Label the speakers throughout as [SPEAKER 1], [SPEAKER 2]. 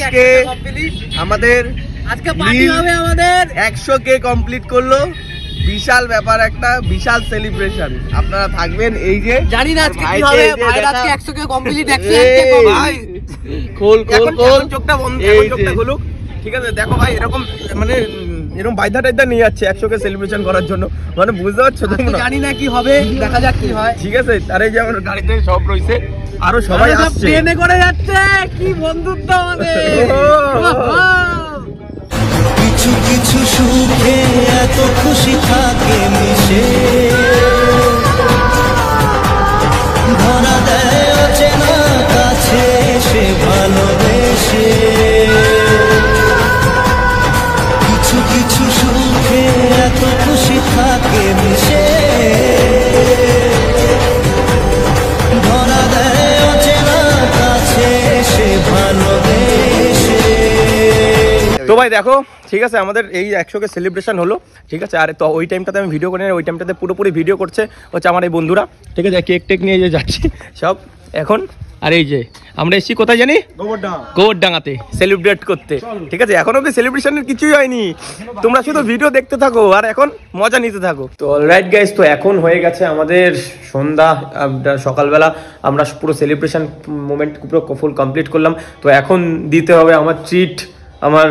[SPEAKER 1] আজকে আমাদের 100K complete করলো। বিশাল ব্যাপার, একটা বিশাল সেলিব্রেশন। আপনারা থাকবেন। এই যে
[SPEAKER 2] জানি না আজকে কি হবে, ভাই আজকে 100K কমপ্লিট। ভাই
[SPEAKER 1] খোল
[SPEAKER 3] চোখটা বন্ধ, এখন চোখটা খুলুক। ঠিক আছে, দেখো ভাই এরকম মানে এরকম বাইধা টাইধা নিয়ে যাচ্ছে 100K সেলিব্রেশন করার জন্য, মানে বুঝতে পারছো তোমরা?
[SPEAKER 2] জানি না কি হবে, দেখা যাক কি হয়।
[SPEAKER 3] ঠিক আছে, আরে যে আমার গাড়িতে সব রয়েছে, আরো সবাই আসছে,
[SPEAKER 2] ট্রেনে করে যাচ্ছে। কি বন্ধুত্ব আমাদের।
[SPEAKER 4] কিছু কিছু সুখে এত খুশি থাকে মিশে, ধরা দেয় অচেনা কাছে সে ভালোবেসে। কিছু কিছু সুখে এত খুশি থাকে মিশে, ধরা দেয় অচেনা কাছে সে ভালোবেসে।
[SPEAKER 3] তো ভাই দেখো, ঠিক আছে, আমাদের এই 100K সেলিব্রেশন হলো। ঠিক আছে, আর তো ওই টাইমটাতে আমি ভিডিও করি না, ওই টাইমটাতে পুরোপুরি ভিডিও করছে হচ্ছে আমার এই বন্ধুরা। ঠিক আছে, কেক টেক নিয়ে যে যাচ্ছি সব এখন। আর এই যে আমরা এসেছি কোথায় জানি, গোবরডাঙ্গাতে সেলিব্রেট করতে। ঠিক আছে, এখন অব্দি সেলিব্রেশনের কিছুই হয়নি, তোমরা শুধু ভিডিও দেখতে থাকো আর এখন মজা নিতে থাকো। তো অলরাইট গাইস, তো এখন হয়ে গেছে আমাদের সন্ধ্যা, সকালবেলা আমরা পুরো সেলিব্রেশন মোমেন্ট পুরো ফুল কমপ্লিট করলাম। তো এখন দিতে হবে আমার ট্রিট আমার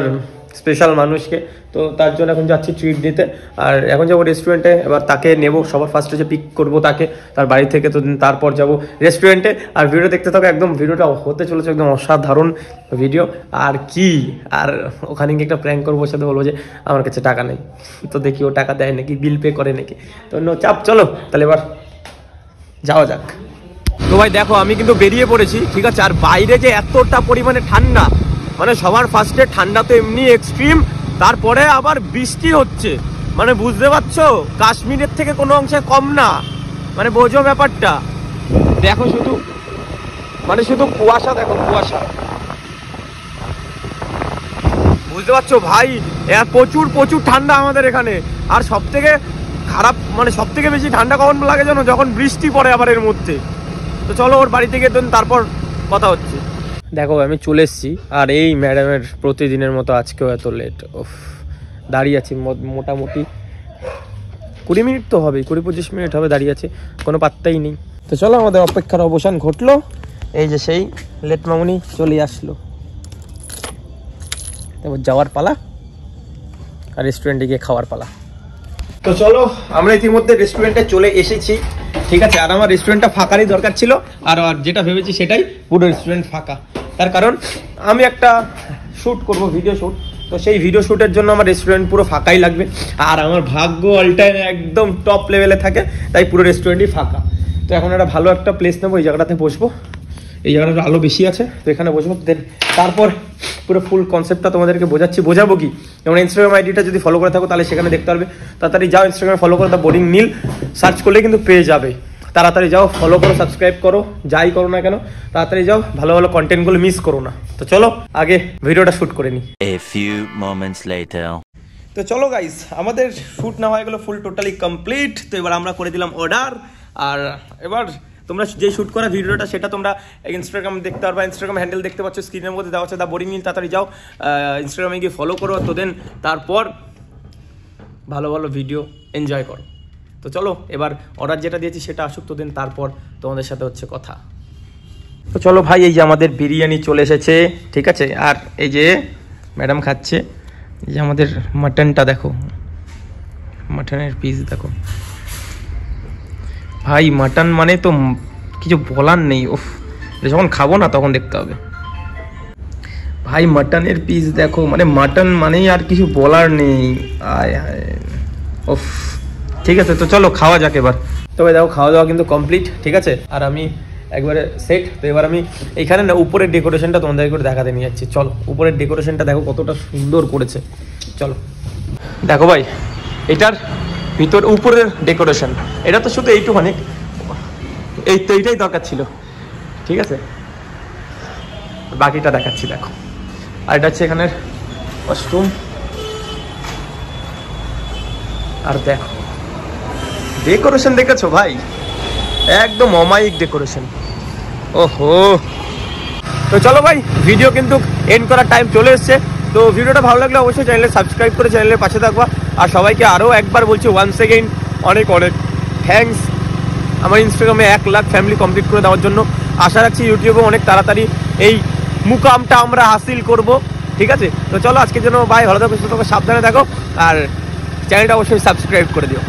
[SPEAKER 3] স্পেশাল মানুষকে। তো তার জন্য এখন যাচ্ছি ট্রিট দিতে। আর এখন যাবো রেস্টুরেন্টে, এবার তাকে নেব সবার ফার্স্টে, যে পিক করবো তাকে তার বাড়ি থেকে। তো তারপর যাব রেস্টুরেন্টে। আর ভিডিও দেখতে থাকো, একদম ভিডিওটা হতে চলেছে একদম অসাধারণ ভিডিও। আর কি, আর ওখানে গিয়ে একটা প্র্যাঙ্ক করবো, সাথে বলবো যে আমার কাছে টাকা নেই। তো দেখি ও টাকা দেয় নাকি, বিল পে করে নাকি। তো নো চাপ, চলো তাহলে এবার যাওয়া যাক। তো ভাই দেখো, আমি কিন্তু বেরিয়ে পড়েছি। ঠিক আছে, আর বাইরে যে এতটা পরিমাণে ঠান্ডা, মানে সবার ফার্স্টে ঠান্ডা তো এমনি এক্সট্রিম, তারপরে আবার বৃষ্টি হচ্ছে, মানে বুঝতে পারছো কাশ্মীরের থেকে কোনো অংশে কম না, মানে বোঝো ব্যাপারটা। দেখো শুধু, মানে শুধু কুয়াশা, দেখো কুয়াশা, বুঝতে পারছো ভাই? প্রচুর প্রচুর ঠান্ডা আমাদের এখানে। আর সব থেকে খারাপ, মানে সব থেকে বেশি ঠান্ডা কখন লাগে জানো? যখন বৃষ্টি পড়ে আবার এর মধ্যে। তো চলো ওর বাড়ি থেকে তারপর কথা হচ্ছে। দেখো আমি চলে এসেছি, আর এই ম্যাডামের প্রতিদিনের মতো আজকেও এত লেট। ওফ, দাঁড়িয়ে আছি মোটামুটি 20 মিনিট তো হবে, 20-25 মিনিট হবে দাঁড়িয়ে আছে, কোনো পাত্তাই নেই। তো চলো, আমাদের অপেক্ষার অবসান ঘটলো। এই যে সেই লেট মামুনি চলে আসলো, তারপর যাওয়ার পালা আর রেস্টুরেন্টে গিয়ে খাওয়ার পালা। তো চলো, আমরা ইতিমধ্যে রেস্টুরেন্টে চলে এসেছি। ঠিক আছে, আর আমার রেস্টুরেন্টটা ফাঁকারই দরকার ছিল, আর যেটা ভেবেছি সেটাই, পুরো রেস্টুরেন্ট ফাঁকা। তার কারণ আমি একটা শ্যুট করব, ভিডিও শ্যুট। তো সেই ভিডিও শ্যুটের জন্য আমার রেস্টুরেন্ট পুরো ফাঁকাই লাগবে। আর আমার ভাগ্য অল টাইম একদম টপ লেভেলে থাকে, তাই পুরো রেস্টুরেন্টই ফাঁকা। তো এখন একটা ভালো একটা প্লেস নেবো, এই জায়গাটাতে বসবো, এই জায়গাটা আলো বেশি আছে, তো এখানে বসবো। দেন তারপর পুরো ফুল কনসেপ্টটা তোমাদেরকে বোঝাবো কি। যেমন ইনস্টাগ্রাম আইডিটা যদি ফলো করে থাকো তাহলে সেখানে দেখতে পারবে। তাড়াতাড়ি যাও ইনস্টাগ্রামে ফলো করো, দ্য বোরিং নীল সার্চ করলে কিন্তু পেয়ে যাবে। তাড়াতাড়ি যাও, ফলো করো, সাবস্ক্রাইব করো, যাই করো না কেন তাড়াতাড়ি যাও, ভালো ভালো কন্টেন্টগুলো মিস করো না। তো চলো আগে ভিডিওটা শ্যুট করে নিই।
[SPEAKER 4] A few moments later.
[SPEAKER 3] তো চলো গাইস, আমাদের শ্যুট না হয়ে গেলো ফুল টোটালি কমপ্লিট। তো এবার আমরা করে দিলাম অর্ডার। আর এবার তোমরা যে শ্যুট করা ভিডিওটা সেটা তোমরা ইনস্টাগ্রাম দেখতে পারবা, ইনস্টাগ্রাম হ্যান্ডেল দেখতে পাচ্ছ স্ক্রিনের মধ্যে দেওয়া আছে, দ্য বোরিং নীল। তাড়াতাড়ি যাও ইনস্টাগ্রামে গিয়ে ফলো করো। তো দেন তারপর ভালো ভালো ভিডিও এনজয় করো। তো চলো এবার অর্ডার যেটা দিয়েছি সেটা আসুক, তো দেন তারপর তোমাদের সাথে হচ্ছে কথা। তো চলো ভাই, এই যে আমাদের বিরিয়ানি চলে এসেছে। ঠিক আছে, আর এই যে ম্যাডাম খাচ্ছে, এই যে আমাদের মাটনটা দেখো, মাটনের পিস দেখো ভাই। মাটন মানে তো কিছু বলার নেই। ওফ, যখন খাবো না তখন দেখতে হবে ভাই। মাটনের পিস দেখো, মানে মাটন মানেই আর কিছু বলার নেই। আয় হায়, ওফ। ঠিক আছে, তো চলো খাওয়া যাক এবার। তবে দেখো খাওয়া দাওয়া কিন্তু কমপ্লিট। ঠিক আছে, আর আমি একবারে সেট। তো এবার আমি এইখানে না উপরের ডেকোরেশনটা তোমাদের করে দেখাতে নিয়ে যাচ্ছি। চলো, উপরের ডেকোরেশনটা দেখো কতটা সুন্দর করেছে। চলো দেখো ভাই, এটার ভিতর উপরের ডেকোরেশন, এটা তো শুধু এইটুখানি, এইটাই দরকার ছিল। ঠিক আছে, বাকিটা দেখাচ্ছি দেখো। আর এটা হচ্ছে এখানের ওয়াশরুম। আর দেখো ডেকোরেশন দেখেছো ভাই, একদম অমায়িক ডেকোরেশন। ওহো, তো চলো ভাই, ভিডিও কিন্তু এন্ড করার টাইম চলে এসছে। তো ভিডিওটা ভালো লাগলে অবশ্যই চ্যানেলে সাবস্ক্রাইব করে চ্যানেলের পাশে থাকবা। আর সবাইকে আরও একবার বলছি, ওয়ান্স এগেইন অনেক অনেক থ্যাঙ্কস আমার ইনস্টাগ্রামে 1 লাখ ফ্যামিলি কমপ্লিট করে দেওয়ার জন্য। আশা রাখছি ইউটিউবে অনেক তাড়াতাড়ি এই মুকামটা আমরা হাসিল করব, ঠিক আছে? তো চলো আজকের জন্য বাই, ভালো থাকো, সুস্থ থাকো, সাবধানে থাকো, আর চ্যানেলটা অবশ্যই সাবস্ক্রাইব করে দিও।